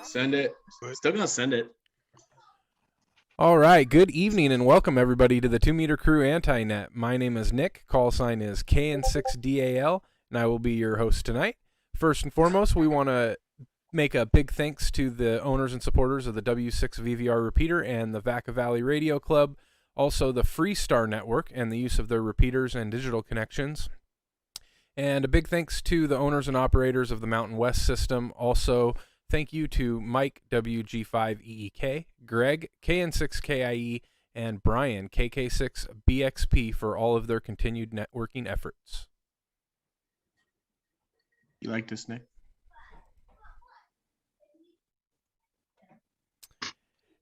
Send it. Still gonna send it. All right, good evening and welcome everybody to the 2 Meter Crew Anti-Net. My name is Nick, call sign is KN6DAL, and I will be your host tonight. First and foremost, we want to make a big thanks to the owners and supporters of the W6 VVR repeater and the Vacaville Radio Club, also the Freestar Network and the use of their repeaters and digital connections. And a big thanks to the owners and operators of the Mountain West system. Also, thank you to Mike, WG5EEK, Greg, KN6KIE, and Brian, KK6BXP, for all of their continued networking efforts. You like this, Nick?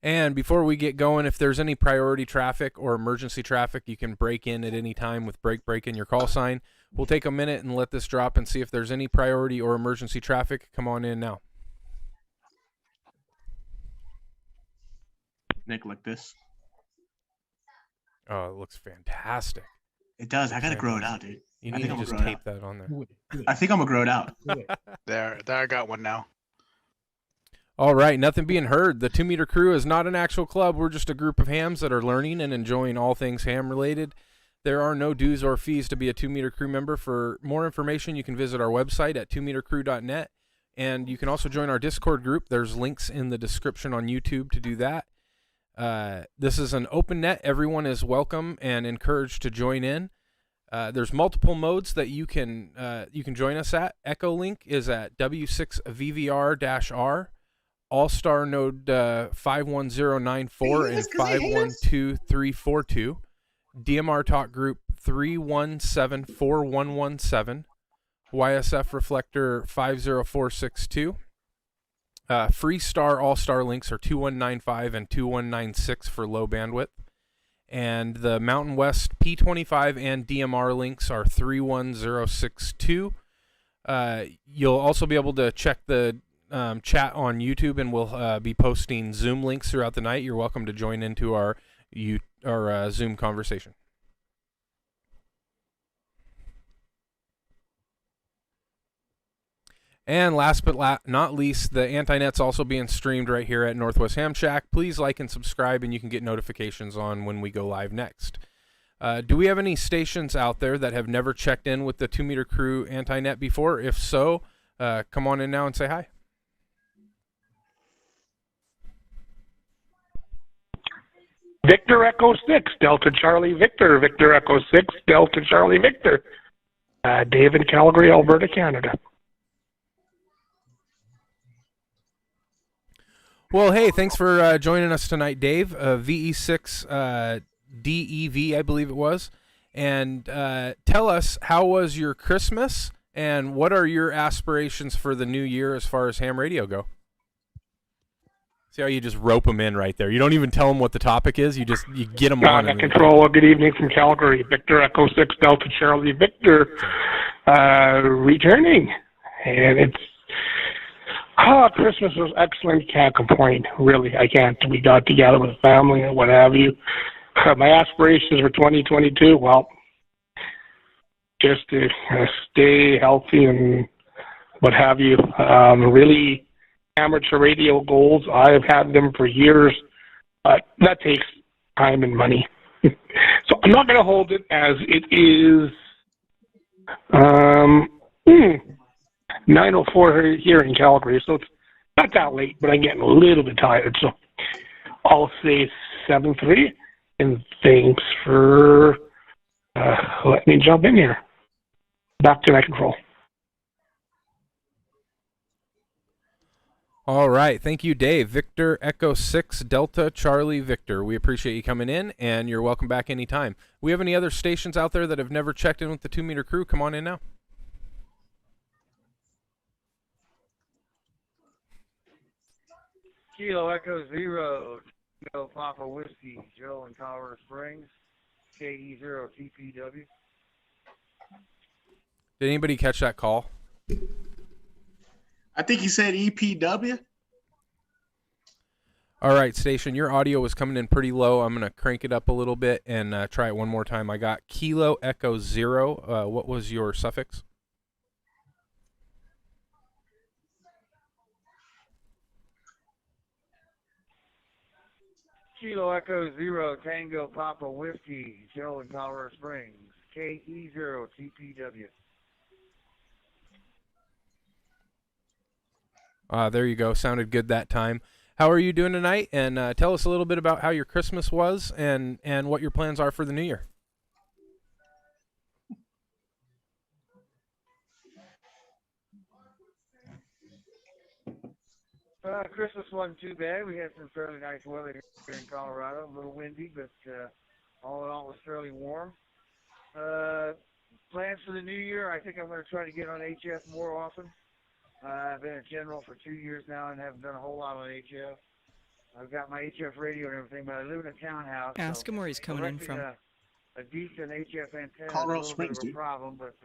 And before we get going, if there's any priority traffic or emergency traffic, you can break in at any time with break in your call sign. We'll take a minute and let this drop and see if there's any priority or emergency traffic. Come on in now. Nick, like this. Oh, it looks fantastic. It does. I gotta grow it out, dude. You need to just tape that on there. I think I'm gonna grow it out. There, I got one now. All right, nothing being heard. The 2 Meter Crew is not an actual club. We're just a group of hams that are learning and enjoying all things ham related. There are no dues or fees to be a 2 Meter Crew member. For more information, you can visit our website at 2metercrew.net, and you can also join our Discord group. There's links in the description on YouTube to do that. This is an open net. Everyone is welcome and encouraged to join in. There's multiple modes that you can join us at. Echolink is at W6VVR-R. Allstar Node 51094 and 512342. DMR Talk Group 3174117. YSF Reflector 50462. Freestar All-Star links are 2195 and 2196 for low bandwidth. And the Mountain West P25 and DMR links are 31062. You'll also be able to check the chat on YouTube, and we'll be posting Zoom links throughout the night. You're welcome to join into our Zoom conversation. And last but not least, the Anti-Net's also being streamed right here at Northwest Ham Shack. Please like and subscribe, and you can get notifications on when we go live next. Do we have any stations out there that have never checked in with the 2 Meter Crew Anti-Net before? If so, come on in now and say hi. Victor Echo 6, Delta Charlie Victor, Victor Echo 6, Delta Charlie Victor. Dave in Calgary, Alberta, Canada. Well, hey, thanks for joining us tonight, Dave. VE6 DEV, I believe it was. And tell us, how was your Christmas, and what are your aspirations for the new year as far as ham radio go? See how you just rope them in right there. You don't even tell them what the topic is. You get them on. Control. Good evening from Calgary. Victor Echo 6 Delta Charlie Victor returning. And it's Christmas was excellent. Can't complain. Really, I can't. We got together with the family and what have you. My aspirations for 2022, well, just to stay healthy and what have you. Really, amateur radio goals, I've had them for years, but that takes time and money. So I'm not going to hold it as it is 9:04 here in Calgary, so it's not that late, but I'm getting a little bit tired, so I'll say 7-3, and thanks for letting me jump in here. Back to net control. All right. Thank you, Dave. Victor Echo 6 Delta Charlie Victor. We appreciate you coming in, and you're welcome back anytime. We have any other stations out there that have never checked in with the 2 Meter Crew? Come on in now. Kilo Echo 0, Kilo Papa Whiskey, Joe in Colorado Springs, KE0TPW. Did anybody catch that call? I think he said EPW. All right, station, your audio was coming in pretty low. I'm going to crank it up a little bit and try it one more time. I got Kilo Echo 0. What was your suffix? Kilo Echo 0 Tango Papa Whiskey, Joe in Colorado Springs. KE0 TPW. There you go. Sounded good that time. How are you doing tonight? And tell us a little bit about how your Christmas was and what your plans are for the new year. Christmas wasn't too bad. We had some fairly nice weather here in Colorado. A little windy, but all in all, it was fairly warm. Plans for the new year, I think I'm going to try to get on HF more often. I've been a general for 2 years now and haven't done a whole lot on HF. I've got my HF radio and everything, but I live in a townhouse. Ask him where he's coming in from. A decent HF antenna Colorado is a little Springs, bit of a dude. problem, but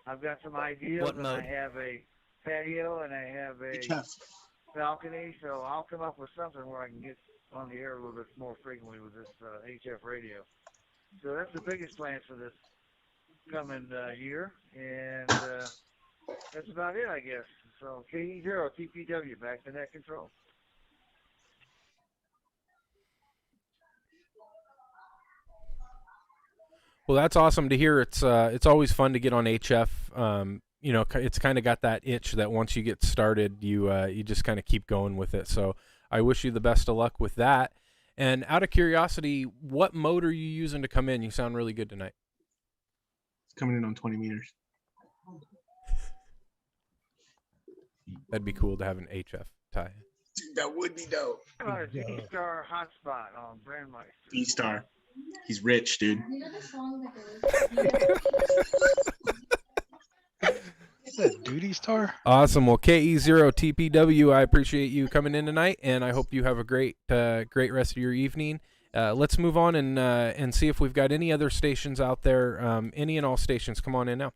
I've got some ideas. What and mode? I have a patio and I have a HF. balcony, so I'll come up with something where I can get on the air a little bit more frequently with this HF radio. So that's the biggest plans for this coming year, and that's about it, I guess. So KE0 TPW, back to net control. Well, that's awesome to hear. It's always fun to get on HF. You know, it's kind of got that itch that once you get started, you just kind of keep going with it. So I wish you the best of luck with that. And out of curiosity, what mode are you using to come in? You sound really good tonight. It's coming in on 20 meters. That'd be cool to have an HF tie. Dude, that would be dope. Freestar hotspot on Brandmeister. Freestar. He's rich, dude. Is that Duty Star? Awesome. Well, KE0TPW, I appreciate you coming in tonight, and I hope you have a great rest of your evening. Let's move on and see if we've got any other stations out there. Any and all stations, come on in now.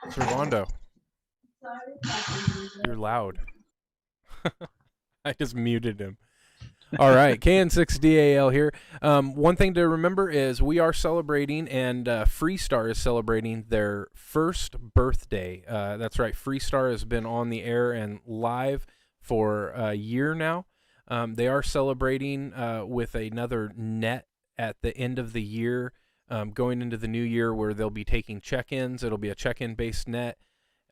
Servando, you're loud. I just muted him. All right, KN6DAL here. One thing to remember is we are celebrating, and Freestar is celebrating their first birthday. That's right, Freestar has been on the air and live for a year now. They are celebrating with another net at the end of the year, going into the new year, where they'll be taking check-ins. It'll be a check-in based net.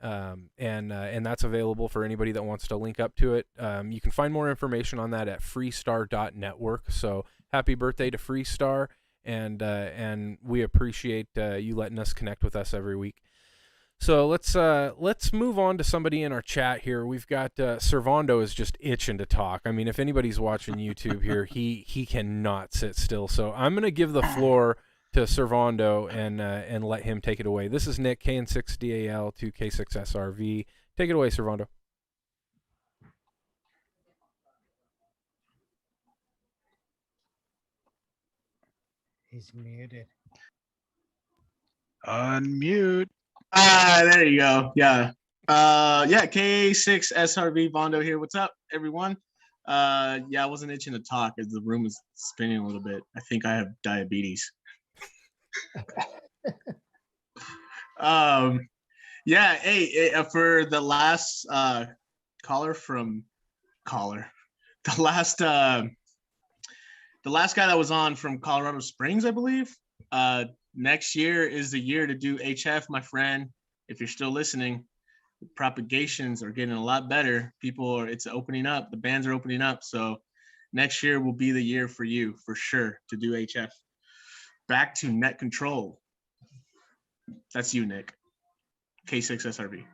And that's available for anybody that wants to link up to it. You can find more information on that at freestar.network. So happy birthday to Freestar, and we appreciate you letting us connect with us every week. So let's move on to somebody in our chat here. We've got Servando is just itching to talk. I mean, if anybody's watching YouTube here, he cannot sit still. So I'm gonna give the floor to Servando and let him take it away. This is Nick, KN6DAL to K6SRV. Take it away, Servando. He's muted. Unmute. There you go. Yeah. K6SRV Vondo here. What's up, everyone? I wasn't itching to talk as the room is spinning a little bit. I think I have diabetes. For the last the last guy that was on from Colorado Springs, I believe. Next year is the year to do HF, my friend. If you're still listening, the propagations are getting a lot better. It's opening up. The bands are opening up. So next year will be the year for you, for sure, to do HF. Back to net control. That's you, Nick. K6SRV.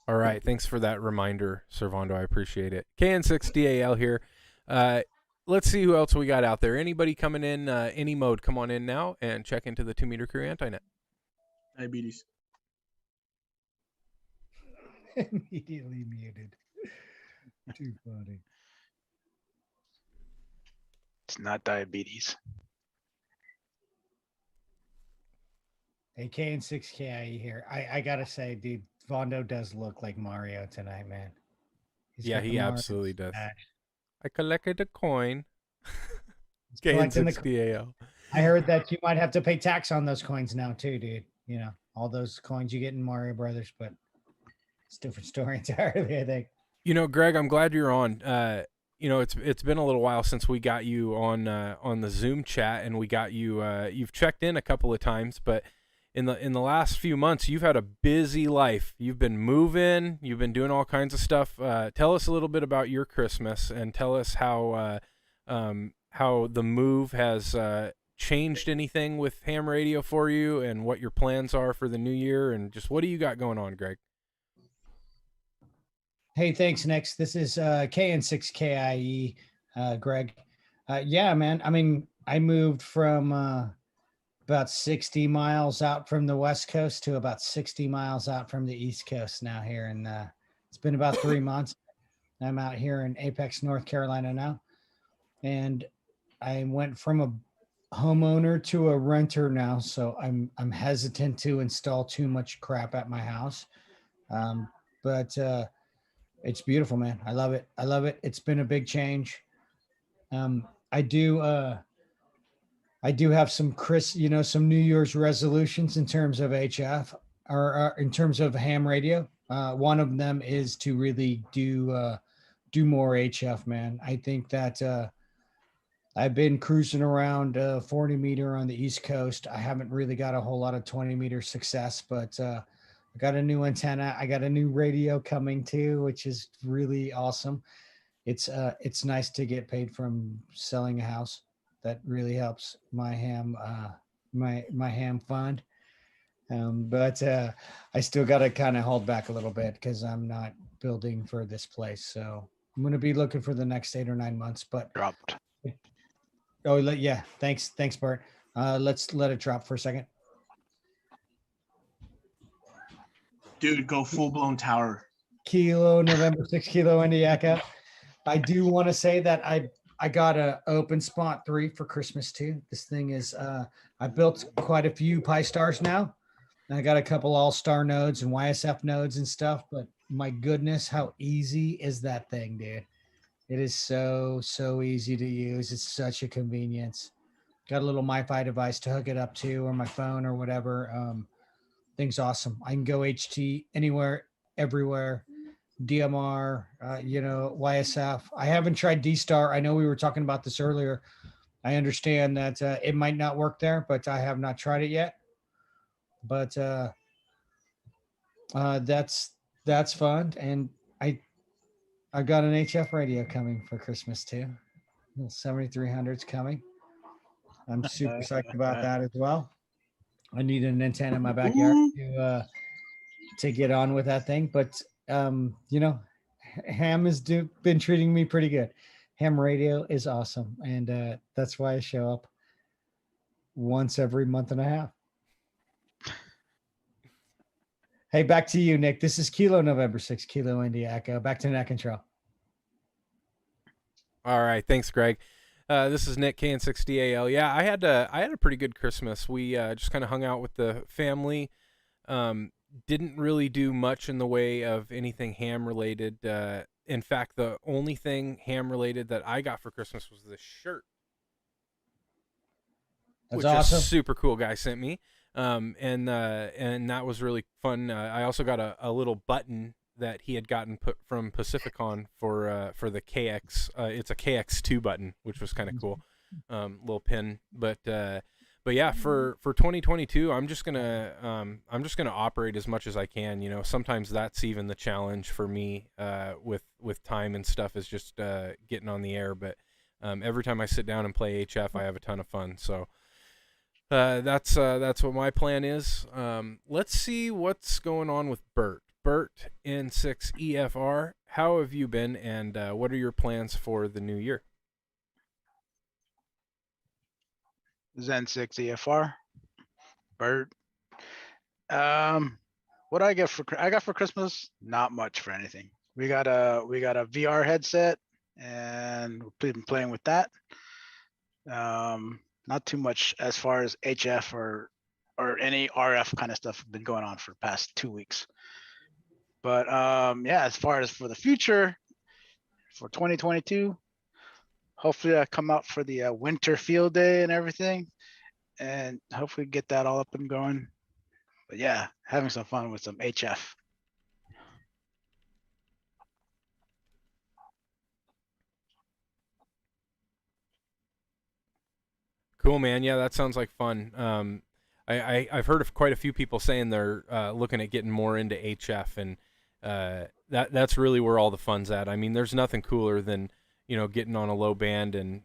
All right. Thanks for that reminder, Servando. I appreciate it. KN6DAL here. Let's see who else we got out there. Anybody coming in any mode, come on in now and check into the 2-meter crew anti-net. Diabetes. Immediately muted. Too funny. It's not diabetes. Hey, K and 6KIE here. I gotta say, dude, Vondo does look like Mario tonight, man. He's Yeah, got the he Mario absolutely does. stash. I collected a coin. He's collecting the KN60AL. I heard that you might have to pay tax on those coins now too, dude. You know, all those coins you get in Mario Brothers, but it's a different story entirely, I think. You know, Greg, I'm glad you're on. You know, it's been a little while since we got you on the Zoom chat, and we got you. You've checked in a couple of times, but in the last few months, you've had a busy life. You've been moving. You've been doing all kinds of stuff. Tell us a little bit about your Christmas, and tell us how the move has changed anything with ham radio for you, and what your plans are for the new year, and just what do you got going on, Greg? Hey, thanks, Nix. This is KN6KIE, Greg. Yeah, man. I mean, I moved from about 60 miles out from the West Coast to about 60 miles out from the East Coast now here. And it's been about 3 months. I'm out here in Apex, North Carolina now. And I went from a homeowner to a renter now. So I'm hesitant to install too much crap at my house. But it's beautiful, man. I love it. I love it. It's been a big change. I do have some some New Year's resolutions in terms of HF or in terms of ham radio. One of them is to really do more HF, man. I think that I've been cruising around 40 meter on the East Coast. I haven't really got a whole lot of 20 meter success, but I got a new antenna. I got a new radio coming too, which is really awesome. It's nice to get paid from selling a house. That really helps my ham my ham fund. But I still got to kind of hold back a little bit because I'm not building for this place. So I'm going to be looking for the next 8 or 9 months. But Dropped. oh yeah, thanks Bart. Let's let it drop for a second. Dude, go full blown tower. Kilo November 6 Kilo Indiaka. I do want to say that I got a open spot 3 for Christmas too. This thing is I built quite a few Pi Stars now. And I got a couple Allstar nodes and YSF nodes and stuff, but my goodness, how easy is that thing, dude? It is so easy to use. It's such a convenience. Got a little MiFi device to hook it up to, or my phone or whatever. Thing's awesome. I can go HT anywhere, everywhere. DMR, YSF. I haven't tried D-Star. I know we were talking about this earlier. I understand that it might not work there, but I have not tried it yet. But that's fun. And I got an HF radio coming for Christmas too. 7300's coming. I'm super psyched about that as well. I need an antenna in my backyard to get on with that thing. But ham has been treating me pretty good. Ham radio is awesome, and that's why I show up once every month and a half. Hey, back to you, Nick. This is Kilo November 6 Kilo India Echo. Back to net control. All right, thanks, Greg. This is Nick KN60AL. Yeah, I had a pretty good Christmas. We just kind of hung out with the family. Didn't really do much in the way of anything ham related. In fact, the only thing ham related that I got for Christmas was this shirt. That's which awesome. a super cool guy sent me. And that was really fun. I also got a little button that he had gotten put from Pacificon for the KX. It's a KX2 button, which was kind of cool. Little pin, but yeah, for 2022, I'm just gonna operate as much as I can. You know, sometimes that's even the challenge for me with time and stuff, is just getting on the air. But every time I sit down and play HF, I have a ton of fun. So. That's what my plan is. Let's see what's going on with Bert. Bert N6EFR, how have you been, and what are your plans for the new year? Zen 6 EFR. Bert. What I got for Christmas? Not much for anything. We got a VR headset, and we've been playing with that. Not too much as far as HF or any RF kind of stuff been going on for the past 2 weeks. But yeah, as far as for the future, for 2022, hopefully I come out for the winter field day and everything, and hopefully get that all up and going. But yeah, having some fun with some HF. Cool, man. Yeah, that sounds like fun. I've heard of quite a few people saying they're looking at getting more into HF, and that's really where all the fun's at. I mean, there's nothing cooler than getting on a low band and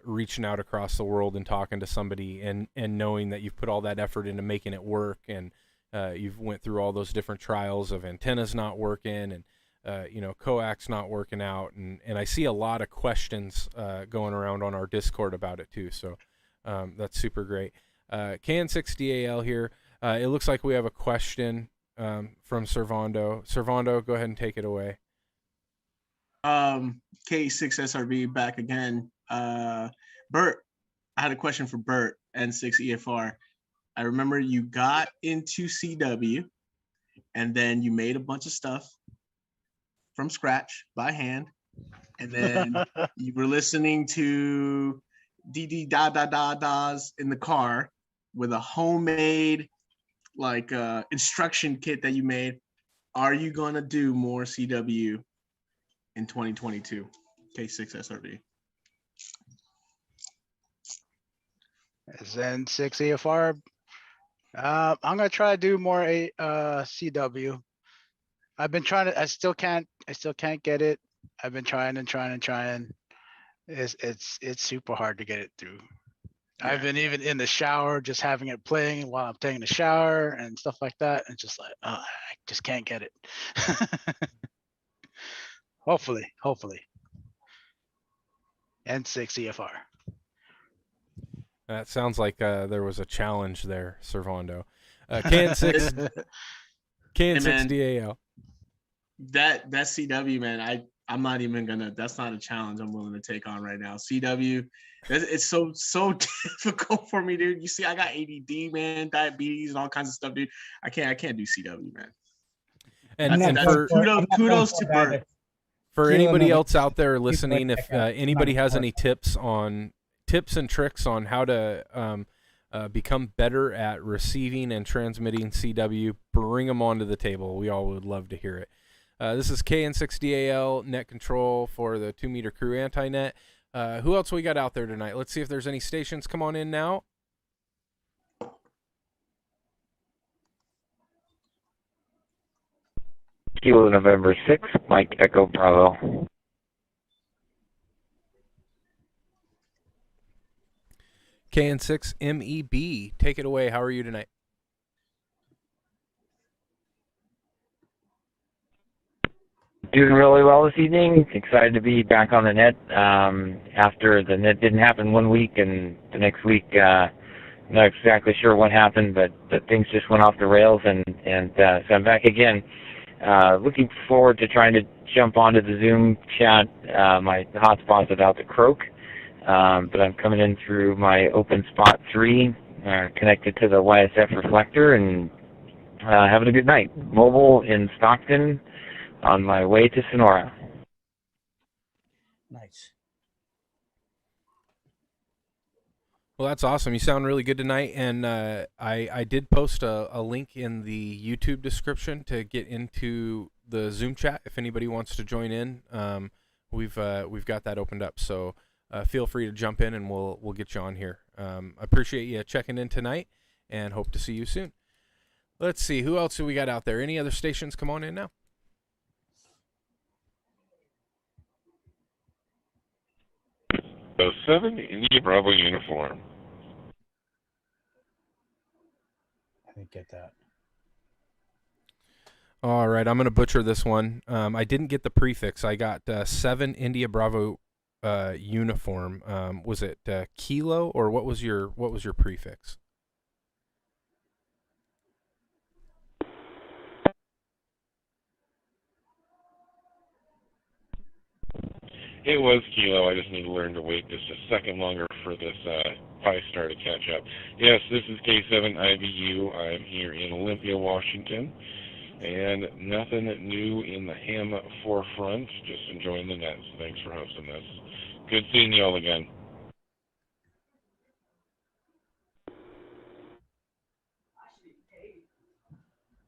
reaching out across the world and talking to somebody and knowing that you've put all that effort into making it work, and you've went through all those different trials of antennas not working and coax not working out, and I see a lot of questions going around on our Discord about it too. So that's super great. KN6DAL here. It looks like we have a question from Servando. Servando, go ahead and take it away. K6SRB back again. Bert, I had a question for Bert, N6EFR. I remember you got into CW and then you made a bunch of stuff from scratch by hand. And then you were listening to DD in the car with a homemade instruction kit that you made. Are you gonna do more CW in 2022? K6SRB. Zen6EFR. I'm gonna try to do more CW. I've been trying to. I still can't get it. I've been trying and trying. It's super hard to get it through. Yeah. I've been even in the shower, just having it playing while I'm taking a shower and stuff like that. And just like, I just can't get it. Hopefully. N6EFR. That sounds like there was a challenge there, Servando. KN6DAL. That CW, man, I'm not even gonna. That's not a challenge I'm willing to take on right now. CW, it's so difficult for me, dude. You see, I got ADD, man, diabetes, and all kinds of stuff, dude. I can't do CW, man. And kudos to Bert. For anybody else out there listening, if anybody has any tips and tricks on how to become better at receiving and transmitting CW, bring them onto the table. We all would love to hear it. This is KN6DAL net control for the 2 Meter Crew Anti-Net. Who else we got out there tonight? Let's see if there's any stations. Come on in now. Kilo November 6, Mike Echo Bravo. KN6MEB, take it away. How are you tonight? Doing really well this evening. Excited to be back on the net after the net didn't happen 1 week, and the next week, not exactly sure what happened, but things just went off the rails, and so I'm back again. Looking forward to trying to jump onto the Zoom chat. My hotspot's about to croak, but I'm coming in through my open spot 3, connected to the YSF reflector, and having a good night. Mobile in Stockton, on my way to Sonora. Nice. Well, that's awesome. You sound really good tonight, and I did post a link in the YouTube description to get into the Zoom chat if anybody wants to join in. We've got that opened up, so feel free to jump in, and we'll get you on here. Appreciate you checking in tonight, and hope to see you soon. Let's see, who else do we got out there? Any other stations? Come on in now. The 7 India Bravo uniform. I didn't get that. All right, I'm going to butcher this one. I didn't get the prefix. I got 7 India Bravo uniform. Was it kilo, or what was your prefix? It was Kilo. I just need to learn to wait just a second longer for this Pi-Star to catch up. Yes, this is K7IBU. I'm here in Olympia, Washington. And nothing new in the ham forefront. Just enjoying the net. So thanks for hosting this. Good seeing you all again.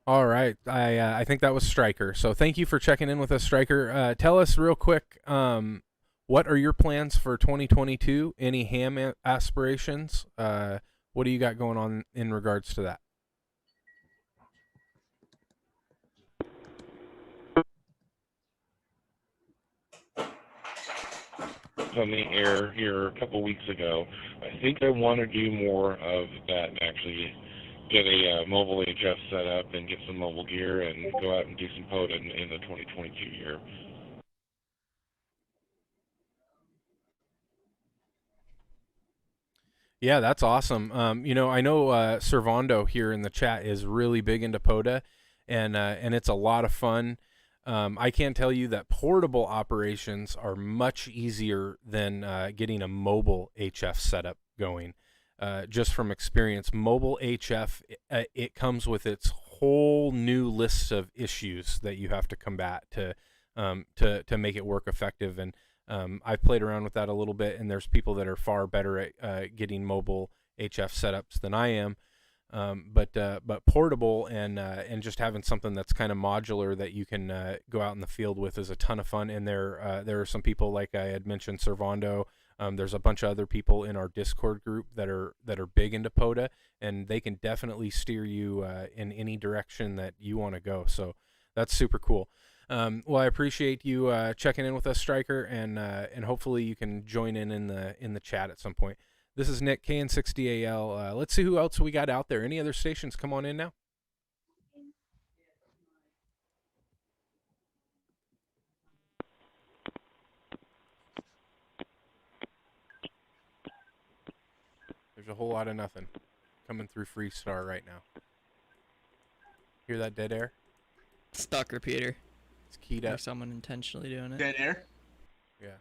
All right. I think that was Stryker. So thank you for checking in with us, Stryker. Tell us real quick, what are your plans for 2022? Any ham aspirations? What do you got going on in regards to that? On the air here a couple weeks ago. I think I want to do more of that and actually get a mobile HF set up and get some mobile gear and go out and do some POTA in the 2022 year. Yeah, that's awesome. I know Servando here in the chat is really big into POTA, and it's a lot of fun. I can tell you that portable operations are much easier than getting a mobile HF setup going. Just from experience, mobile HF, it comes with its whole new list of issues that you have to combat to make it work effective. And I've played around with that a little bit, and there's people that are far better at getting mobile HF setups than I am. But portable and just having something that's kind of modular that you can go out in the field with is a ton of fun. And there are some people, like I had mentioned, Servando. There's a bunch of other people in our Discord group that are big into POTA, and they can definitely steer you in any direction that you want to go. So that's super cool. Well, I appreciate you checking in with us, Stryker, and hopefully you can join in the chat at some point. This is Nick, KN6DAL. Let's see who else we got out there. Any other stations? Come on in now. There's a whole lot of nothing coming through Freestar right now. Hear that dead air? Stuck repeater. It's keyed up. Or someone intentionally doing it. Dead air? Yeah.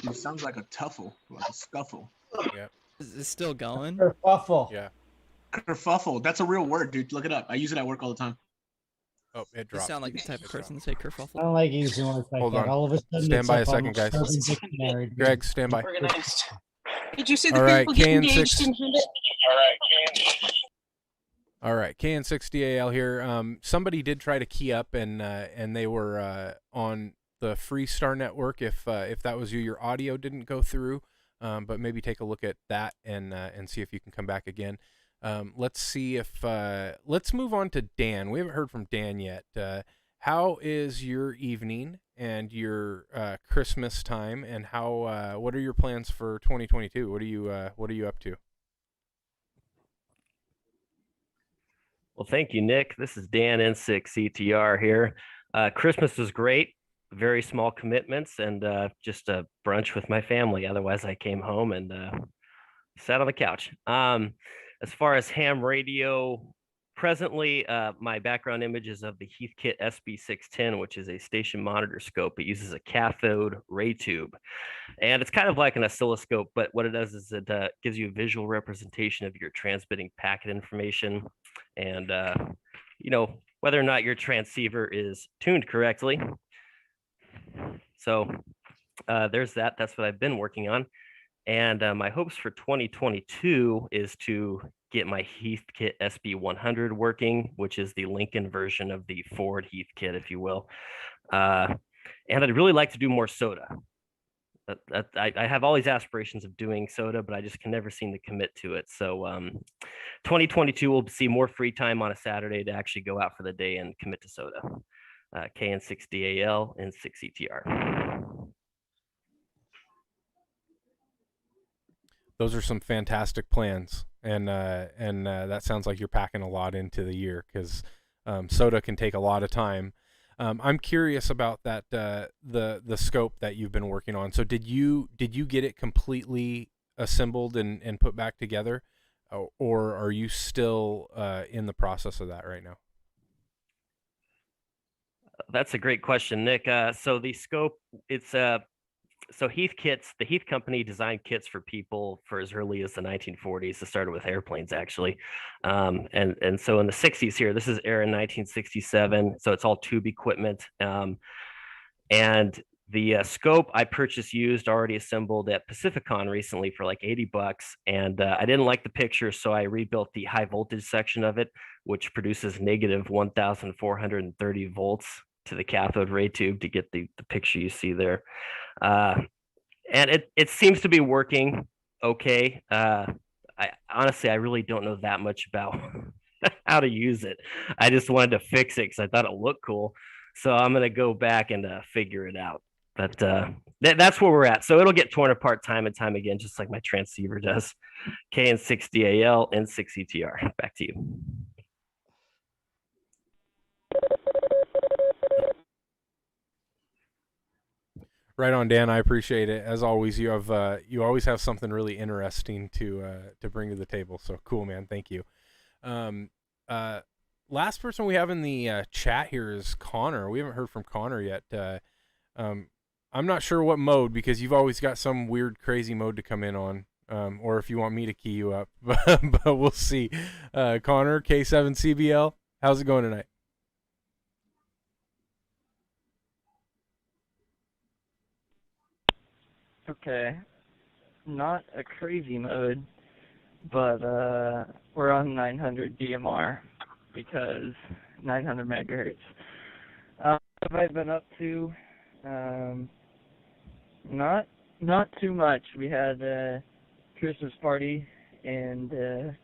It sounds like a tuffle, like a scuffle. Yeah. Is it still going? Kerfuffle. Yeah. Kerfuffle. That's a real word, dude. Look it up. I use it at work all the time. Oh, it You dropped. sound like the type of person to say kerfuffle. I don't like using words like Hold that. on. All of a sudden, Stand it's by up a on second, guys. Urban Dictionary. Greg, stand by. Organized. Did you see the All right, people get KN6. engaged in it? All right, KN6DAL here. Somebody did try to key up, and they were on the Freestar Network. If that was you, your audio didn't go through, but maybe take a look at that and see if you can come back again. Let's see if let's move on to Dan. We haven't heard from Dan yet. How is your evening and your Christmas time, and how what are your plans for 2022? What are you up to? Well, thank you, Nick. This is Dan N6CTR here. Christmas was great. Very small commitments and just a brunch with my family. Otherwise, I came home and sat on the couch. As far as ham radio, presently, my background image is of the Heathkit SB610, which is a station monitor scope. It uses a cathode ray tube, and it's kind of like an oscilloscope, but what it does is it gives you a visual representation of your transmitting packet information and, whether or not your transceiver is tuned correctly. So there's that. That's what I've been working on. And my hopes for 2022 is to get my Heathkit SB100 working, which is the Lincoln version of the Ford Heathkit, if you will. And I'd really like to do more SOTA. I have all these aspirations of doing SOTA, but I just can never seem to commit to it. So 2022 will see more free time on a Saturday to actually go out for the day and commit to SOTA. KN6DAL and 6ETR. Those are some fantastic plans, and that sounds like you're packing a lot into the year, because SOTA can take a lot of time. I'm curious about that the scope that you've been working on. So did you get it completely assembled and put back together, or are you still in the process of that right now? That's a great question, Nick. So the scope, it's so Heath kits. The Heath company designed kits for people for as early as the 1940s. It started with airplanes, actually, and so in the 60s here, this is Air in 1967. So it's all tube equipment, and the scope I purchased used, already assembled at Pacificon recently for like $80, and I didn't like the picture, so I rebuilt the high voltage section of it, which produces negative 1,430 volts to the cathode ray tube to get the picture you see there. And it seems to be working okay. I honestly, I really don't know that much about how to use it. I just wanted to fix it because I thought it looked cool. So I'm gonna go back and figure it out. But that's where we're at. So it'll get torn apart time and time again, just like my transceiver does. KN6DAL and 6ETR. Back to you. Right on, Dan. I appreciate it. As always, you always have something really interesting to bring to the table. So cool, man. Thank you. Last person we have in the chat here is Connor. We haven't heard from Connor yet. I'm not sure what mode, because you've always got some weird, crazy mode to come in on. Or if you want me to key you up, but we'll see. Connor, K7CBL, how's it going tonight? Okay, not a crazy mode, but we're on 900 DMR because 900 megahertz. What have I been up to? Not too much. We had a Christmas party and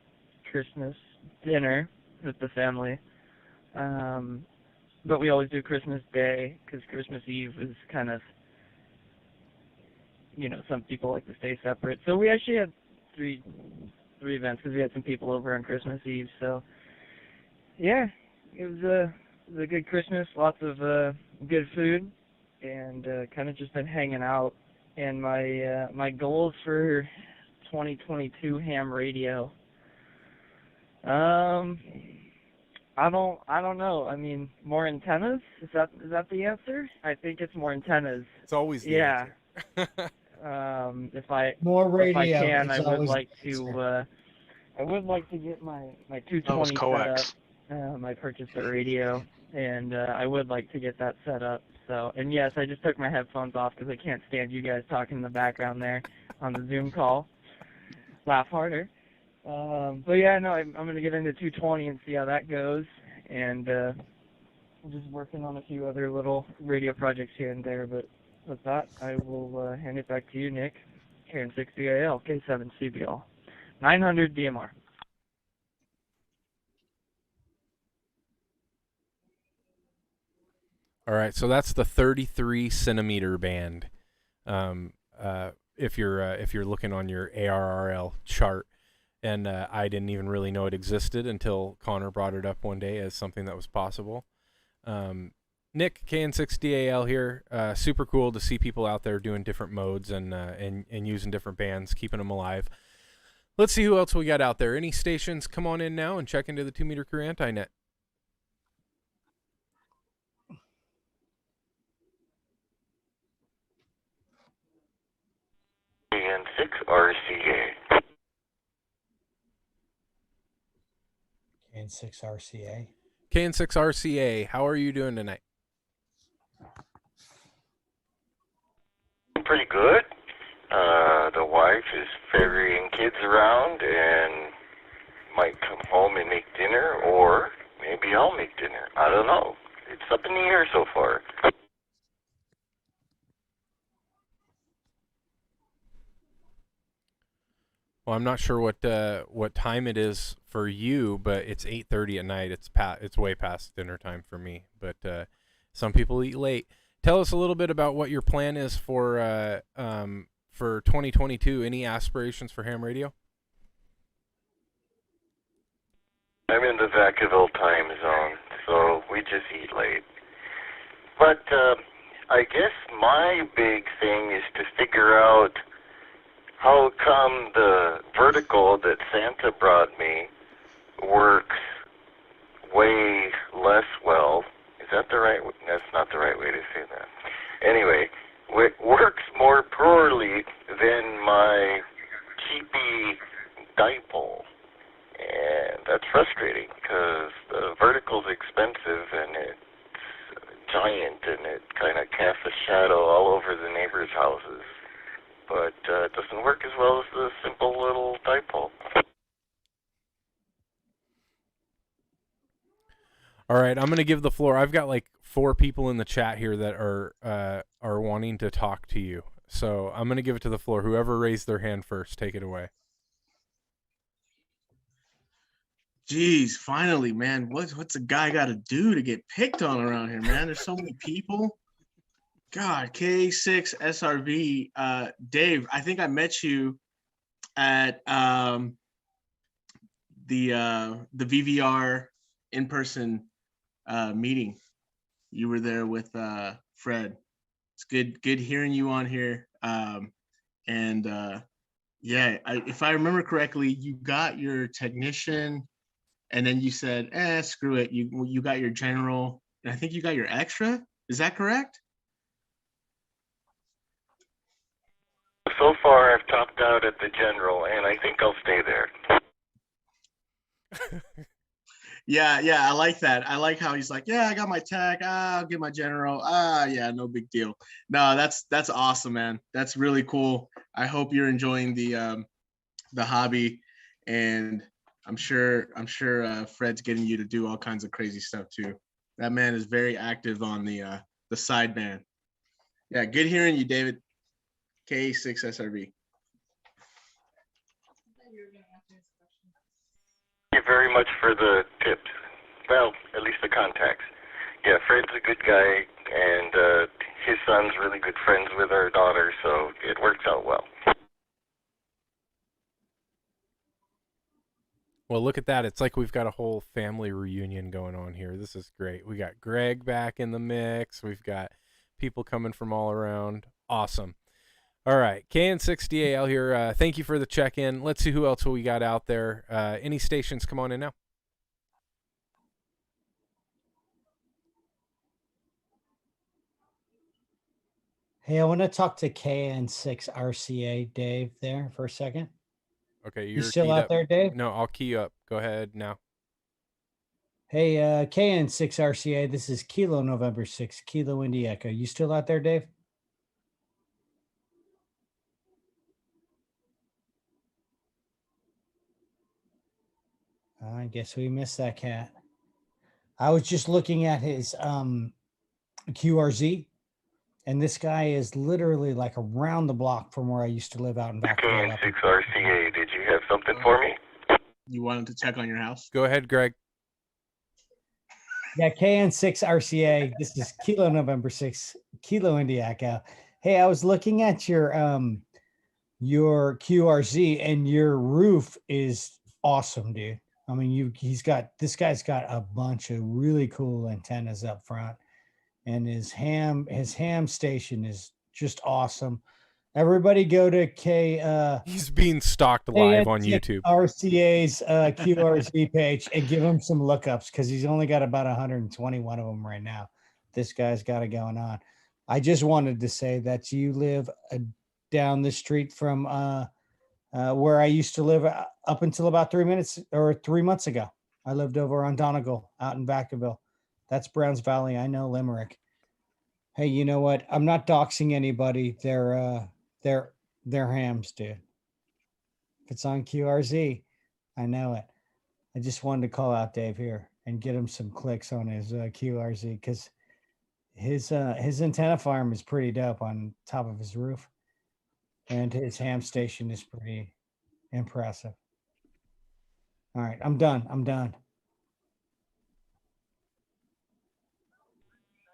Christmas dinner with the family, but we always do Christmas Day because Christmas Eve is kind of, some people like to stay separate. So we actually had three events because we had some people over on Christmas Eve. So yeah, it was a good Christmas, lots of good food, and kind of just been hanging out. And my goals for 2022 ham radio. I don't know. I mean, more antennas? Is that the answer? I think it's more antennas. It's always the answer. If I can, I would like to get my 220 set up. I purchased a radio, and I would like to get that set up. So, and yes, I just took my headphones off because I can't stand you guys talking in the background there on the Zoom call. Laugh harder. But yeah, no, I'm gonna get into 220 and see how that goes, and I'm just working on a few other little radio projects here and there. But with that, I will hand it back to you, Nick. KN6DAL, K7CBL, 900 DMR. All right, so that's the 33 centimeter band. If you're looking on your ARRL chart, and I didn't even really know it existed until Connor brought it up one day as something that was possible. Nick, KN6DAL here. Super cool to see people out there doing different modes and using different bands, keeping them alive. Let's see who else we got out there. Any stations, come on in now and check into the 2 Meter Crew Anti-Net. KN6RCA. KN6RCA. KN6RCA, how are you doing tonight? Pretty good. The wife is ferrying kids around and might come home and make dinner, or maybe I'll make dinner. I don't know. It's up in the air so far. Well, I'm not sure what time it is for you, but it's 8:30 at night. It's way past dinner time for me. But some people eat late. Tell us a little bit about what your plan is for 2022. Any aspirations for ham radio? I'm in the Vacaville time zone, so we just eat late. But I guess my big thing is to figure out how come the vertical that Santa brought me works way less well. If that the right? That's not the right way to say that. Anyway, it works more poorly than my cheapy dipole, and that's frustrating because the vertical's expensive and it's giant and it kind of casts a shadow all over the neighbors' houses. But it doesn't work as well as the simple little dipole. All right, I'm gonna give the floor. I've got like 4 people in the chat here that are wanting to talk to you. So I'm gonna give it to the floor. Whoever raised their hand first, take it away. Jeez, finally, man. What's a guy got to do to get picked on around here, man? There's so many people. God, K6 SRV. Dave, I think I met you at the VVR in-person meeting. You were there with Fred. It's good hearing you on here. If I remember correctly, you got your technician, and then you said, screw it. You got your general, and I think you got your extra. Is that correct? So far, I've topped out at the general, and I think I'll stay there. Yeah, I like that. I like how he's like, yeah, I got my tech. I'll get my general. Yeah, no big deal. No, that's awesome, man. That's really cool. I hope you're enjoying the hobby, and I'm sure Fred's getting you to do all kinds of crazy stuff too. That man is very active on the sideband. Yeah, good hearing you, David. K6 SRV. Thank you very much for the tips. Well, at least the contacts. Yeah, Fred's a good guy, and his son's really good friends with our daughter, so it works out well. Well, look at that. It's like we've got a whole family reunion going on here. This is great. We got Greg back in the mix. We've got people coming from all around. Awesome. All right, KN6DAL here. Thank you for the check-in. Let's see who else we got out there. Any stations, come on in now. Hey, I want to talk to KN6RCA, Dave, there for a second. Okay, you still out there, Dave? No, I'll key you up. Go ahead now. Hey, KN6RCA, this is Kilo November 6, Kilo Indy Echo. You still out there, Dave? I guess we missed that cat. I was just looking at his QRZ, and this guy is literally like around the block from where I used to live out in Vacaville. KN6RCA, did you have something for me? You wanted to check on your house? Go ahead, Greg. Yeah, KN6RCA. This is Kilo November 6, Kilo Indy Echo. Hey, I was looking at your QRZ, and your roof is awesome, dude. I mean, this guy's got a bunch of really cool antennas up front, and his ham station is just awesome. Everybody go to he's being stalked live on YouTube. RCA's QRZ page and give him some lookups, because he's only got about 121 of them right now. This guy's got it going on. I just wanted to say that you live down the street from where I used to live up until about 3 months ago. I lived over on Donegal out in Vacaville. That's Browns Valley. I know Limerick. Hey, you know what? I'm not doxing anybody. They're hams, dude. If it's on QRZ, I know it. I just wanted to call out Dave here and get him some clicks on his QRZ, because his antenna farm is pretty dope on top of his roof. And his ham station is pretty impressive. All right, I'm done.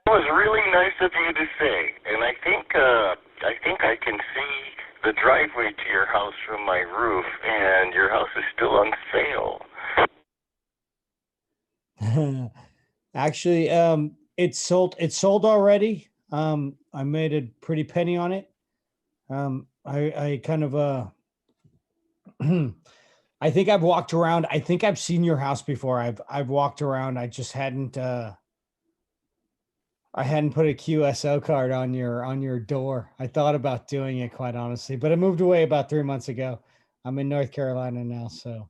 It was really nice of you to say, and I think I can see the driveway to your house from my roof, and your house is still on sale. Actually, it's sold already. I made a pretty penny on it. I kind of I think I've walked around. I think I've seen your house before. I've walked around. I just hadn't I hadn't put a QSO card on your door. I thought about doing it, quite honestly, but I moved away about 3 months ago. I'm in North Carolina now, so.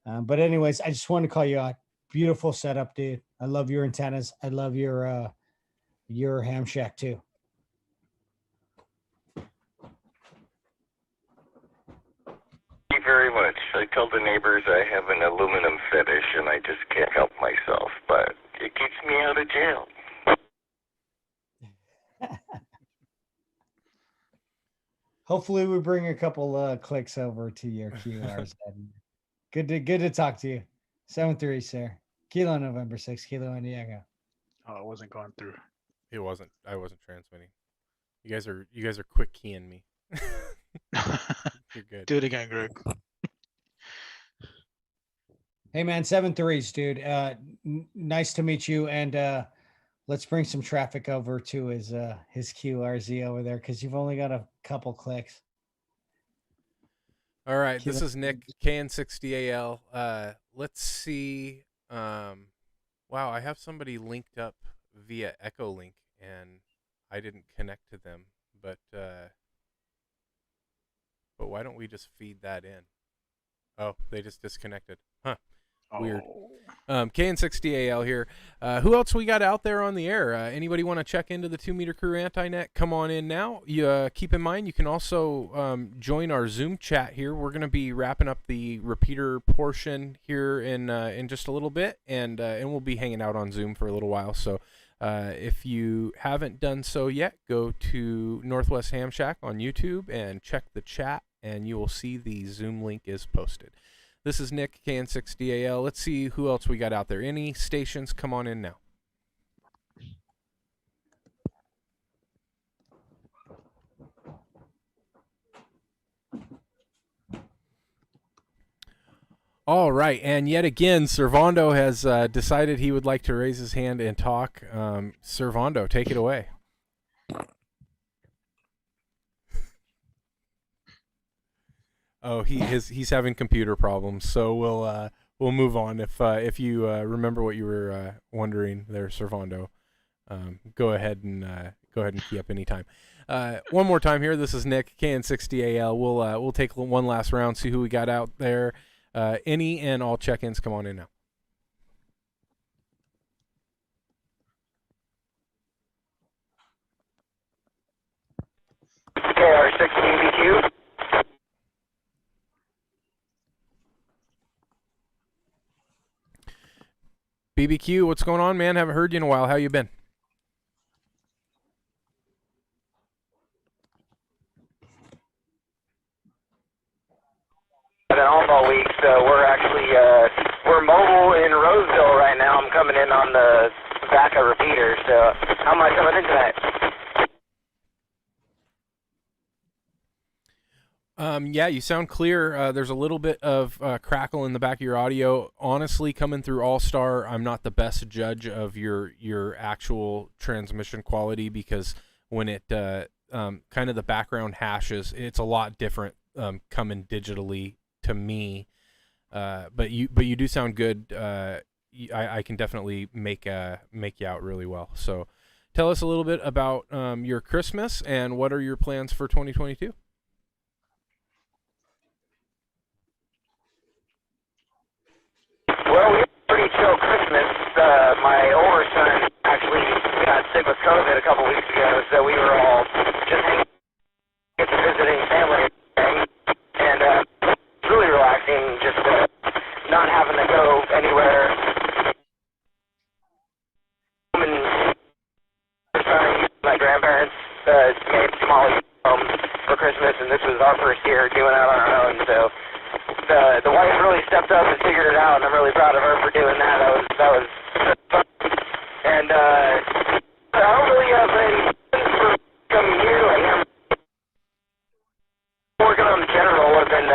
But anyways, I just wanted to call you out. Beautiful setup, dude. I love your antennas. I love your ham shack too. Thank you very much. I tell the neighbors I have an aluminum fetish and I just can't help myself, but it keeps me out of jail. Hopefully we bring a couple clicks over to your QRs. Good to talk to you. 7-3, sir. Kilo November 6, Kilo Indiego. Oh, it wasn't going through. It wasn't. I wasn't transmitting. You guys are quick keying me. You're good. Do it again, Greg. Hey man, 7-3s, dude. Nice to meet you, and let's bring some traffic over to his QRZ over there, because you've only got a couple clicks. All right, this is Nick, KN60AL. Let's see. Wow, I have somebody linked up via Echolink, and I didn't connect to them. But why don't we just feed that in? Oh, they just disconnected. Huh. Weird. KN60AL here. Who else we got out there on the air? Anybody want to check into the 2 Meter Crew Anti-Net? Come on in now. You keep in mind you can also join our Zoom chat here. We're going to be wrapping up the repeater portion here in just a little bit, and we'll be hanging out on Zoom for a little while. So if you haven't done so yet, go to Northwest Ham Shack on YouTube and check the chat, and you will see the Zoom link is posted. This is Nick, KN6DAL. Let's see who else we got out there. Any stations? Come on in now. All right, and yet again, Servando has decided he would like to raise his hand and talk. Servando, take it away. Oh, he's having computer problems, so we'll move on. If you remember what you were wondering there, Servando, go ahead and key up anytime. One more time here. This is Nick, KN60AL. We'll take one last round, see who we got out there. Any and all check-ins, come on in now. KR6 BBQ. BBQ, what's going on, man? Haven't heard you in a while. How you been? I've been off all week, so we're actually we're mobile in Roseville right now. I'm coming in on the Vaca repeater. So how am I coming in tonight? Yeah, you sound clear. There's a little bit of crackle in the back of your audio. Honestly, coming through Allstar, I'm not the best judge of your actual transmission quality, because when it kind of the background hashes, it's a lot different coming digitally to me. But you do sound good. I can definitely make you out really well. So tell us a little bit about your Christmas and what are your plans for 2022? Well, we had a pretty chill Christmas. My older son actually got sick with COVID a couple weeks ago, so we were all just hanging, visiting family, and it's really relaxing, just not having to go anywhere. And my grandparents made Somali home for Christmas, and this was our first year doing that on our own, so the wife really stepped up and figured it out, and I'm really proud of her for doing that. That was fun. And I don't really have any plans for coming here. Like, I'm working on the general. I've been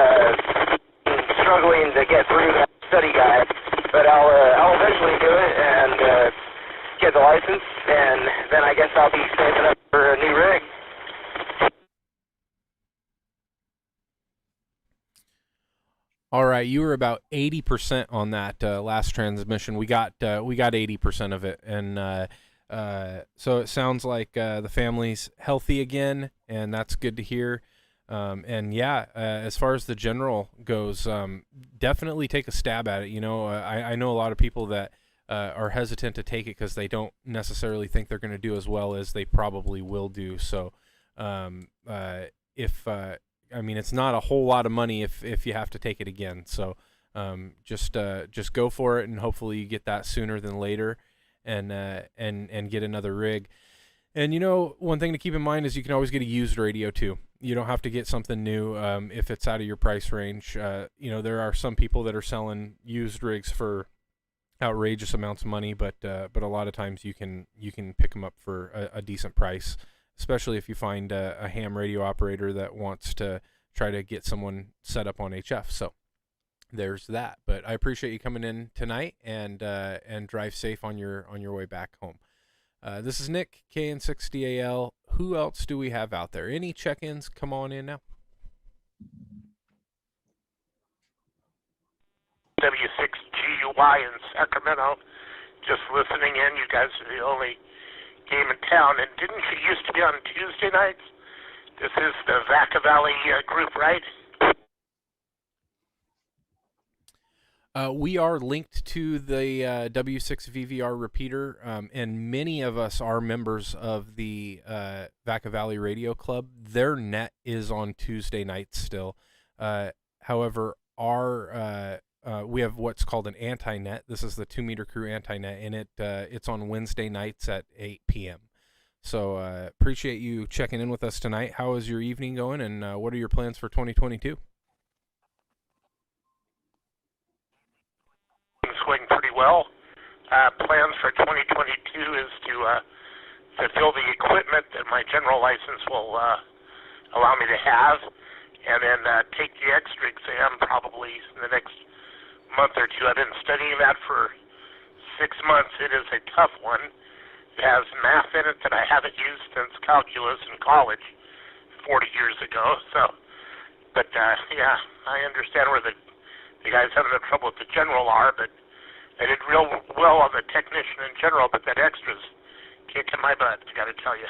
struggling to get through that study guide, but I'll eventually do it and get the license, and then I guess I'll be saving up for a new rig. All right, you were about 80% on that last transmission. We got 80% of it, and So it sounds like the family's healthy again, and that's good to hear. And yeah, as far as the general goes, definitely take a stab at it. You know, I know a lot of people that are hesitant to take it because they don't necessarily think they're going to do as well as they probably will do. So I mean, it's not a whole lot of money if you have to take it again. So just go for it, and hopefully you get that sooner than later, and get another rig. And you know, one thing to keep in mind is you can always get a used radio too. You don't have to get something new if it's out of your price range. You know, there are some people that are selling used rigs for outrageous amounts of money, but a lot of times you can pick them up for a decent price, especially if you find a ham radio operator that wants to try to get someone set up on HF. So there's that. But I appreciate you coming in tonight, and drive safe on your way back home. This is Nick, KN6DAL. Who else do we have out there? Any check-ins? Come on in now. W6GUY in Sacramento. Just listening in. You guys are the only game in town. And didn't you used to be on Tuesday nights? This is the Vacaville group, right? We are linked to the W6VVR repeater, and many of us are members of the Vacaville Radio Club. Their net is on Tuesday nights still. However, we have what's called an anti-net. This is the 2 Meter Crew anti-net, and it's on Wednesday nights at 8 p.m. So appreciate you checking in with us tonight. How is your evening going, and what are your plans for 2022? Going pretty well. Plans for 2022 is to fulfill the equipment that my general license will allow me to have, and then take the extra exam probably in the next month or two. I've been studying that for 6 months. It is a tough one. It has math in it that I haven't used since calculus in college 40 years ago. So, but yeah, I understand where the guys having the trouble with the general are, but I did real well on the technician in general, but that extra's kicking my butt, I got to tell you.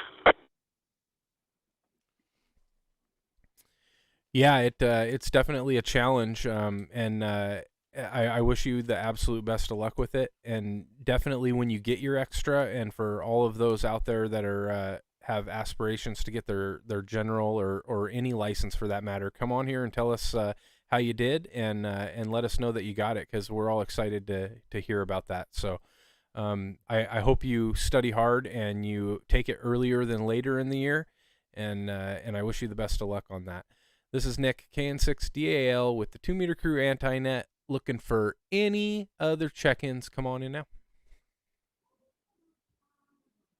Yeah, it's definitely a challenge, and I wish you the absolute best of luck with it. And definitely when you get your extra, and for all of those out there that are have aspirations to get their general or any license for that matter, come on here and tell us how you did, and let us know that you got it, because we're all excited to hear about that. So I hope you study hard and you take it earlier than later in the year, and I wish you the best of luck on that. This is Nick, KN6DAL with the 2 Meter Crew Anti-Net, looking for any other check-ins. Come on in now.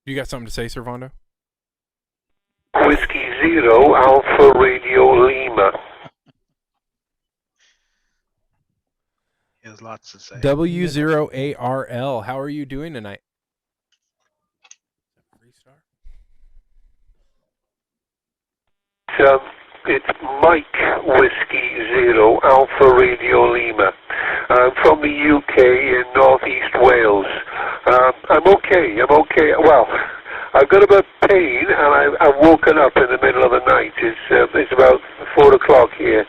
You got something to say, Servando? Whiskey Zero Alpha Radio Lima. He has lots to say. W0ARL. How are you doing tonight? Freestar? It's Mike Whiskey Zero Alpha Radio Lima. I'm from the UK in Northeast Wales. I'm okay. Well, I've got a bit of pain, and I've woken up in the middle of the night. It's about 4 o'clock here.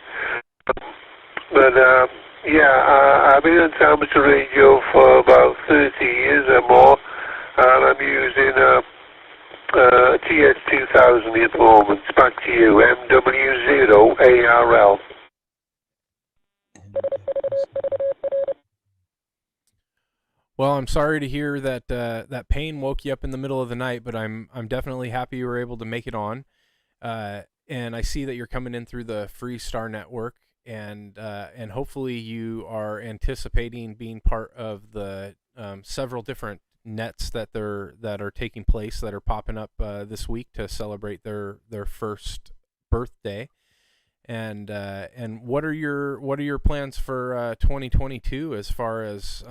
But yeah, I've been on amateur radio for about 30 years or more, and I'm using TS2000 at the moment. Back to you, MW0ARL. Well, I'm sorry to hear that that pain woke you up in the middle of the night, but I'm definitely happy you were able to make it on. And I see that you're coming in through the Freestar Network, and hopefully you are anticipating being part of the several different nets that are taking place, that are popping up this week to celebrate their first birthday. And what are your plans for 2022 as far as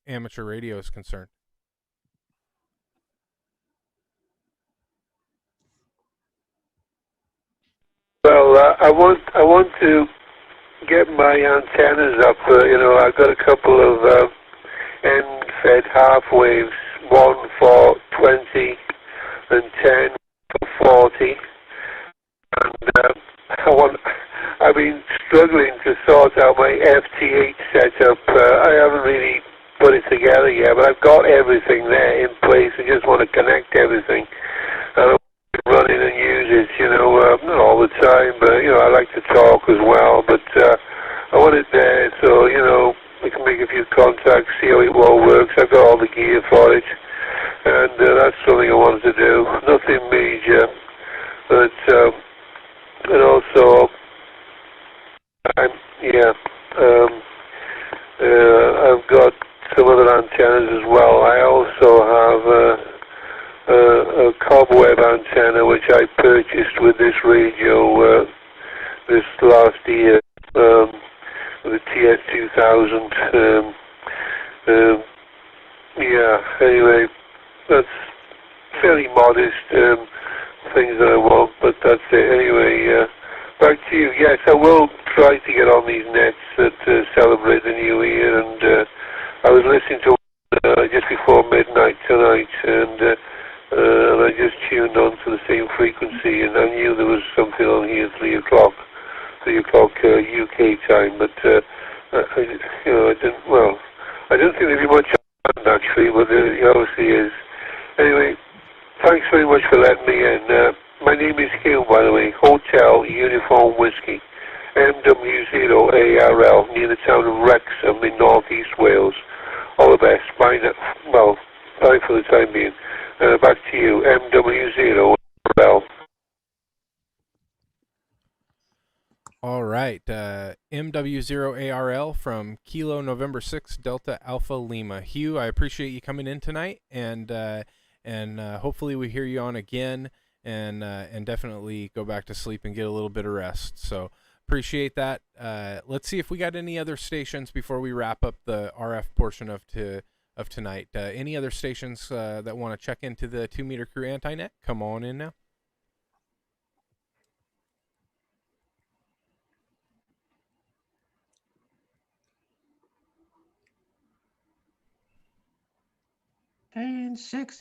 amateur radio is concerned? Well, I want to get my antennas up. I've got a couple of end-fed half waves, one for 20 and 10 for 40. And I've been struggling to sort out my FT8 setup. I haven't really put it together yet, but I've got everything there in place. I just want to connect everything. I don't run in and use it, not all the time, but, I like to talk as well. But I want it there so, I can make a few contacts, see how it all works. I've got all the gear for it. And that's something I wanted to do. Nothing major, but, and also, I've got some other antennas as well. I also have a cobweb antenna which I purchased with this radio this last year, with the TS2000. Anyway, that's fairly modest things that I want, but that's it. Anyway, back to you. Yes, I will try to get on these nets that celebrate the new year, and I was listening to just before midnight tonight, and I just tuned on to the same frequency, and I knew there was something on here 3 o'clock UK time, but I didn't think there'd be much on actually, but there obviously is. Anyway, thanks very much for letting me in. My name is Hugh, by the way, Hotel Uniform Whiskey, MW0ARL, near the town of Wrexham in northeast Wales. All the best. Bye now. Well, bye for the time being. Back to you, MW0ARL. All right, MW0ARL from Kilo November 6 Delta Alpha Lima. Hugh, I appreciate you coming in tonight, and hopefully we hear you on again, and definitely go back to sleep and get a little bit of rest. So appreciate that. Let's see if we got any other stations before we wrap up the RF portion of tonight. Any other stations that want to check into the 2 Meter Crew Anti-Net? Come on in now.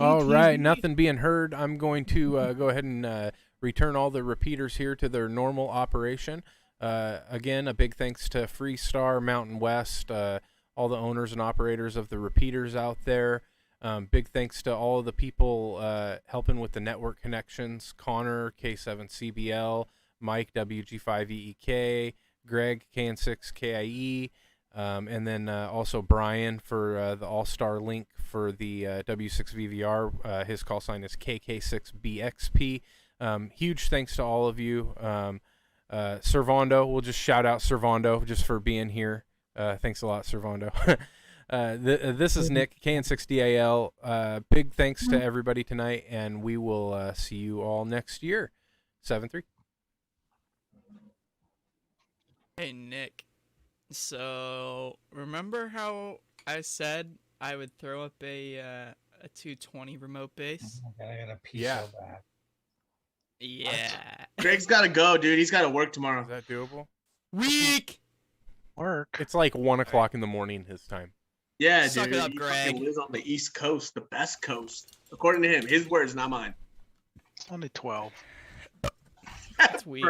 All right, nothing being heard. I'm going to go ahead and return all the repeaters here to their normal operation. Again, a big thanks to Freestar, Mountain West, all the owners and operators of the repeaters out there. Big thanks to all of the people helping with the network connections: Connor, K7CBL, Mike, WG5EEK, Greg, KN6KIE, and then also Brian for the Allstar link for the W6VVR. His call sign is KK6BXP. Huge thanks to all of you. Servando, we'll just shout out Servando just for being here. Thanks a lot, Servando. This is Nick, KN6DAL. Big thanks to everybody tonight, and we will see you all next year. 7-3. Hey, Nick. So, remember how I said I would throw up a 220 remote base? Oh my God, I got a piece of that. Yeah. Greg's got to go, dude. He's got to work tomorrow. Is that doable? Weak. Work. It's like 1 o'clock in the morning his time. Yeah, Suck dude. it up, He Greg. fucking lives on the East Coast, the best coast. According to him. His words, not mine. It's only 12. That's weak.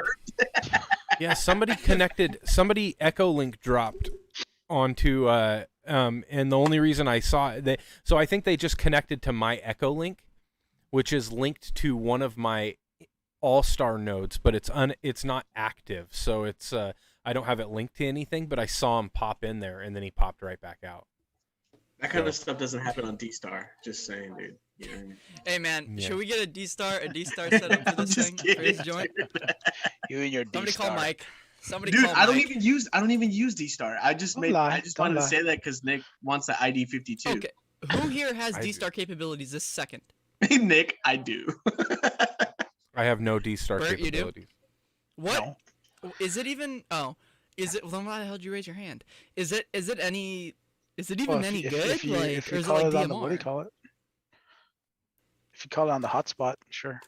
Yeah, somebody Echolink dropped onto and the only reason I saw it, so I think they just connected to my Echolink, which is linked to one of my Allstar nodes, but it's not active, so it's I don't have it linked to anything, but I saw him pop in there and then he popped right back out. That kind of stuff doesn't happen on D-Star. Just saying, dude. You know what I mean? Hey, man, Yeah. should we get a D-Star set up for this thing? For this joint? You and your Somebody D-Star. call Mike. Somebody Dude, call I don't Mike. even use D-Star. I just Don't lie, wanted don't to lie. say that because Nick wants the ID 52. Okay, who here has I do. D-Star capabilities this second? Nick, I do. I have no D-Star Bert, you do? capabilities. What? Is it even? Oh, is it? Well, then why the hell did you raise your hand? Is it any? Is it even Well, any if good? you Like, or is it call like it on the, what do you DMR? call it? If you call it on the hotspot, sure,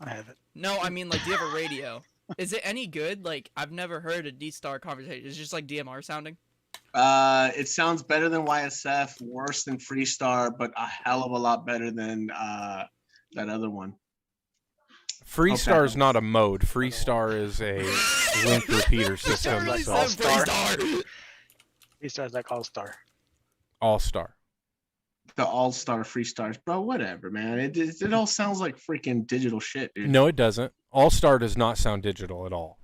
I have it. No, I mean, like, do you have a radio? Is it any good? Like, I've never heard a D-Star conversation. It's just like DMR sounding. It sounds better than YSF, worse than Freestar, but a hell of a lot better than that other one. Freestar is not a mode. Freestar is a link repeater system. Like So. Freestar is like Allstar. Allstar. The Allstar Freestars, bro. Whatever, man. It all sounds like freaking digital shit, dude. No, it doesn't. Allstar does not sound digital at all.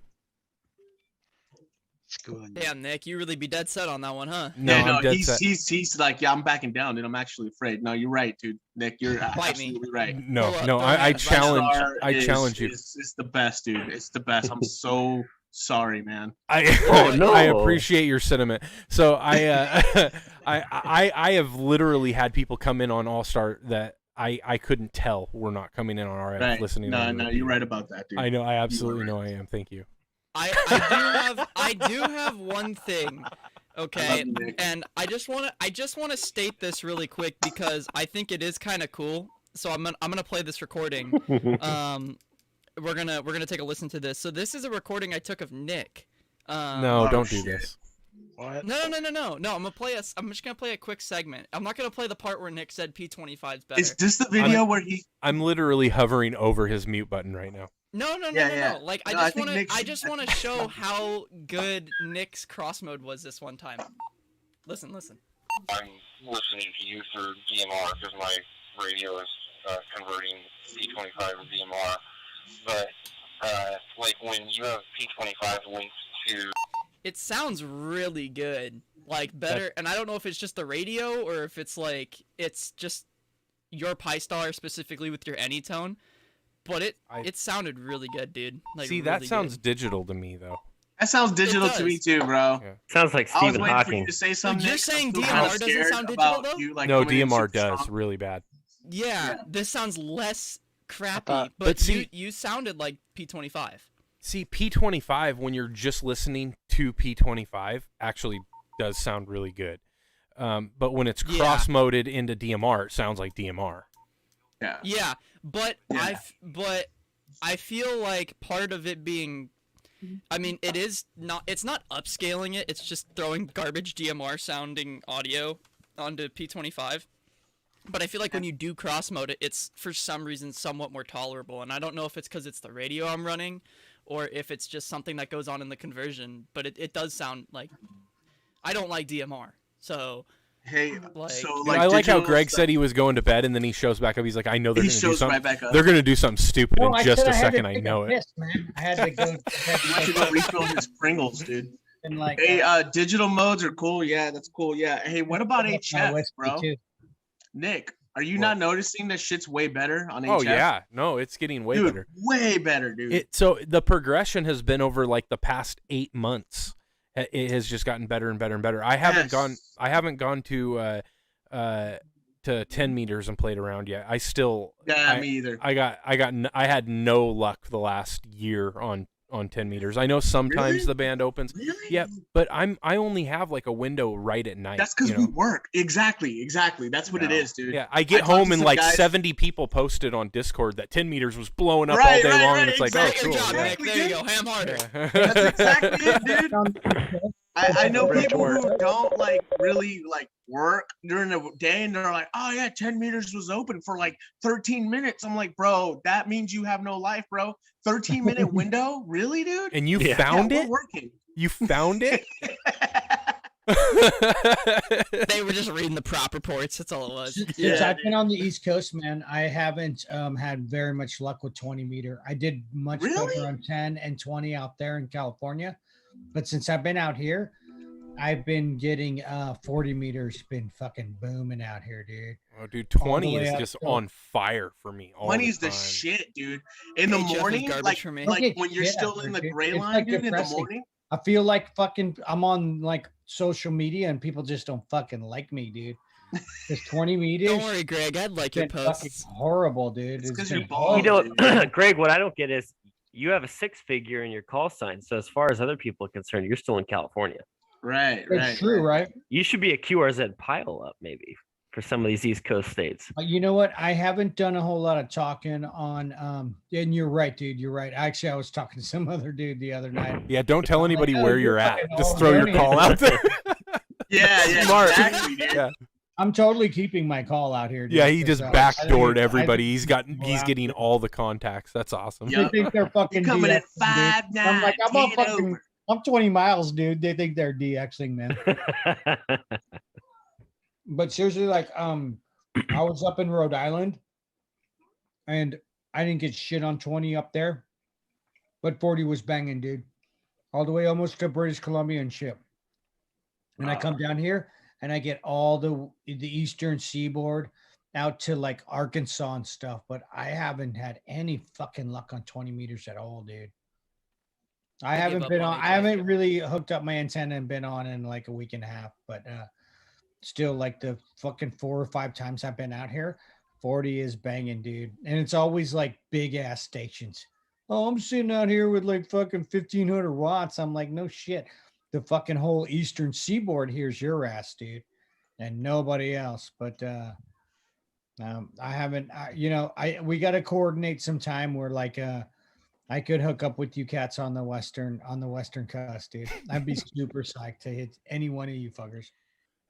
Damn, Nick, you really be dead set on that one, huh? No, Yeah, I'm dead set. he's like, yeah, I'm backing down, dude. I'm actually afraid. No, you're right, dude. Nick, you're absolutely right. No, I challenge you. It's the best, dude. It's the best. I'm so sorry, man. I appreciate your sentiment. So I have literally had people come in on Allstar that I couldn't tell were not coming in on RF Right. listening. No, you're right about that, dude. I know. I absolutely know I am. Thank you. I do have one thing, okay, and I just wanna state this really quick because I think it is kind of cool. So I'm gonna play this recording. We're gonna take a listen to this. So this is a recording I took of Nick. No, don't do this. What? No. I'm just gonna play a quick segment. I'm not gonna play the part where Nick said P25 is better. Is this the video where he? I'm literally hovering over his mute button right now. No. Like I just want to show how good Nick's cross mode was this one time. Listen. I'm listening to you through DMR because my radio is converting P25 to DMR. But like when you have P25 linked to, it sounds really good, like better. And I don't know if it's just the radio or if it's like it's just your Pi-Star specifically with your Anytone. But it sounded really good, dude. Like, see, that sounds digital to me, though. That sounds digital to me too, bro. Yeah. Sounds like I was Stephen waiting for you Hawking. to say something. You're Nick. saying I'm DMR still doesn't scared sound digital, about though? you, like, No, coming in DMR super does strong. really bad. Yeah, this sounds less crappy, thought- but see- you sounded like P25. See, P25 when you're just listening to P25 actually does sound really good. But when it's cross-moded into DMR, it sounds like DMR. Yeah, but I feel like part of it being, I mean, it's not upscaling it. It's just throwing garbage DMR sounding audio onto P25. But I feel like when you do cross mode it, it's for some reason somewhat more tolerable. And I don't know if it's because it's the radio I'm running, or if it's just something that goes on in the conversion. But it does sound like, I don't like DMR, so. Hey, like, I like how Greg said he was going to bed, and then he shows back up. He's like, I know they're going to do something. Right back up. They're going to do something stupid No, in I just said a I had to second. I take know a it. piss, man. I had to go. I should go refill his Pringles, dude. And like, hey, digital modes are cool. Yeah, that's cool. Yeah. Hey, what about HF, bro? Nick, are you not noticing that shit's way better on HF? Oh yeah, no, it's getting way better. Way better, dude. So the progression has been over like the past 8 months. It has just gotten better and better and better. I haven't gone to 10 meters and played around yet. I still. Yeah, me either. I had no luck the last year on 10 meters. I know sometimes the band opens. Really? Yeah, but I only have like a window right at night. That's because we work. Exactly. That's what it is, dude. Yeah, I get home and like 70 people posted on Discord that 10 meters was blowing up all day long, and it's like, oh, cool. Nick, there you go, ham harder. That's exactly it, dude. I know people who don't like really like work during the day, and they're like, oh yeah, 10 meters was open for like 13 minutes. I'm like, bro, that means you have no life, bro. 13-minute window? Really, dude? And you found it? We're working. You found it? They were just reading the prop reports. That's all it was. Since I've been on the East Coast, man, I haven't had very much luck with 20 meter. I did much better on 10 and 20 out there in California. But since I've been out here, I've been getting 40 meters been fucking booming out here, dude. Oh, dude, 20 is just on fire for me. 20 is the shit, dude. In the morning, like when you're still in the gray line, dude, in the morning. I feel like fucking I'm on like social media and people just don't fucking like me, dude. It's 20 meters. Don't worry, Greg. I'd like your posts. Horrible, dude. It's because you're You know, Greg, what I don't get is you have a 6-figure in your call sign. So as far as other people are concerned, you're still in California. Right. It's true, right? You should be a QRZ pile up maybe for some of these East Coast states. You know what? I haven't done a whole lot of talking on and you're right, dude. You're right. Actually, I was talking to some other dude the other night. Yeah, don't tell anybody where you're at. Just throw your call out there. Yeah, Smart. exactly, dude. Yeah. I'm totally keeping my call out here. Dude, Yeah, he just backdoored I everybody. think He's getting all the contacts. That's awesome. They think they're fucking coming at DXing, dude. 5'9", I'm like, I'm take it fucking, I'm 20 miles, dude. They think they're DXing, man. But seriously, like, I was up in Rhode Island, and I didn't get shit on 20 up there, but 40 was banging, dude, all the way almost to British Columbia and shit. And I come down here, and I get all the eastern seaboard out to like Arkansas and stuff, but I haven't had any fucking luck on 20 meters at all, dude. I haven't been on. I haven't really hooked up my antenna and been on in like a week and a half, but still, like the fucking 4 or 5 times I've been out here, 40 is banging, dude. And it's always like big ass stations. Oh, I'm sitting out here with like fucking 1500 watts. I'm like, no shit. The fucking whole eastern seaboard here's your ass, dude, and nobody else. But I haven't. We got to coordinate some time where like I could hook up with you cats on the western coast, dude. I'd be super psyched to hit any one of you fuckers.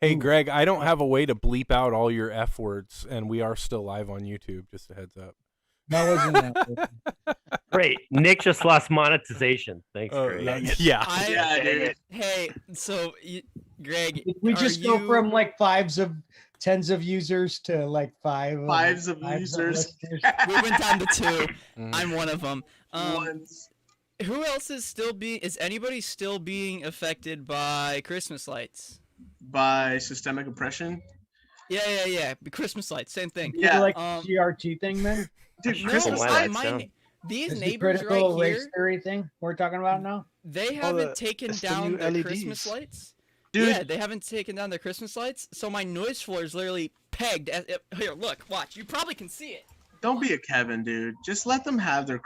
Hey, Greg, I don't have a way to bleep out all your F words, and we are still live on YouTube. Just a heads up. That wasn't that. Great. Nick just lost monetization. Thanks, Greg. Yeah. Hey, so Greg, We just go from like tens of users to like fives of users. We went down to 2. I'm one of them. Who else is anybody still being affected by Christmas lights? By systemic oppression? Yeah. The Christmas lights, same thing. Yeah, like CRT thing, man. Dude, no, Christmas lights. These Is neighbors the critical right race here, theory thing we're talking about now. they haven't taken it's the down new their LEDs. Christmas lights. Dude. Yeah, they haven't taken down their Christmas lights, so my noise floor is literally pegged. Here, look, watch. You probably can see it. Don't be a Kevin, dude. Just let them have their